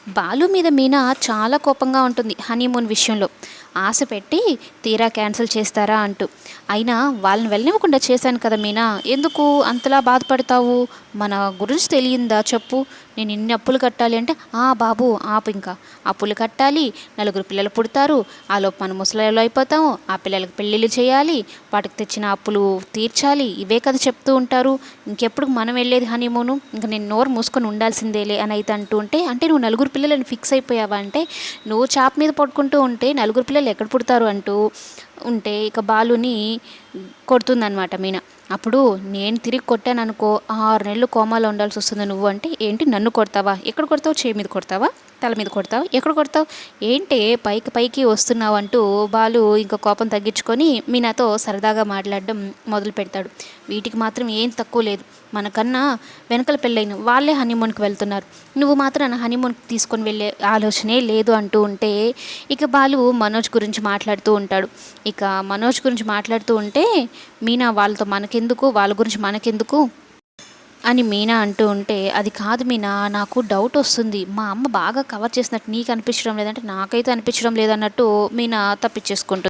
బాలు మీద మీనా చాలా కోపంగా ఉంటుంది హనీమూన్ విషయంలో. ఆశ పెట్టి తీరా క్యాన్సిల్ చేస్తారా అంటూ. అయినా వాళ్ళని వెళ్ళనివ్వకుండా చేశాను కదా మీనా, ఎందుకు అంతలా బాధపడతావు? మన గురించి తెలియందా చెప్పు. నేను ఇన్ని అప్పులు కట్టాలి అంటే, బాబు ఆపు ఇంకా. అప్పులు కట్టాలి, నలుగురు పిల్లలు పుడతారు, ఆలోపు మనం ముసలాళ్ళు అయిపోతాము, ఆ పిల్లలకి పెళ్ళిళ్ళు చేయాలి, వాటికి తెచ్చిన అప్పులు తీర్చాలి, ఇవే కదా చెప్తూ ఉంటారు. ఇంకెప్పుడు మనం వెళ్ళేది హనీమూను? ఇంక నేను నోరు మూసుకొని ఉండాల్సిందేలే అని అయితే అంటూ ఉంటే, అంటే నువ్వు నలుగురు పిల్లలని ఫిక్స్ అయిపోయావా అంటే, నువ్వు చాప్ మీద పడుకుంటూ ఉంటే నలుగురు పిల్లలు ఎక్కడ పుడతారు అంటూ ఉంటే ఇక బాలుని కొడుతుందనమాట మీనా. అప్పుడు నేను తిరిగి కొట్టాను అనుకో, 6 నెలలు కోమాలో ఉండాల్సి వస్తుంది. నువ్వు అంటే ఏంటి, నన్ను కొడతావా? ఎక్కడ కొడతావు? చేయి మీద కొడతావా? తల మీద కొడతావు? ఎక్కడ కొడతావు? ఏంటే పైకి పైకి వస్తున్నావు అంటూ బాలు ఇంకా కోపం తగ్గించుకొని మీనాతో సరదాగా మాట్లాడడం మొదలు పెడతాడు. వీటికి మాత్రం ఏం తక్కువ లేదు. మనకన్నా వెనకల పెళ్ళైన వాళ్ళే హనీమూన్కి వెళ్తున్నారు, నువ్వు మాత్రం హనీమూన్కి తీసుకొని వెళ్ళే ఆలోచనే లేదు అంటూ ఉంటే ఇక బాలు మనోజ్ గురించి మాట్లాడుతూ ఉంటాడు. ఇక మనోజ్ గురించి మాట్లాడుతూ ఉంటే మీనా వాళ్ళతో మనకెందుకు, వాళ్ళ గురించి మనకెందుకు అని మీనా అంటూ ఉంటే, అది కాదు మీనా, నాకు డౌట్ వస్తుంది. మా అమ్మ బాగా కవర్ చేసినట్టు నీకు అనిపించడం లేదంటే నాకైతే అనిపించడం లేదన్నట్టు మీనా తప్పించేసుకుంటుంది.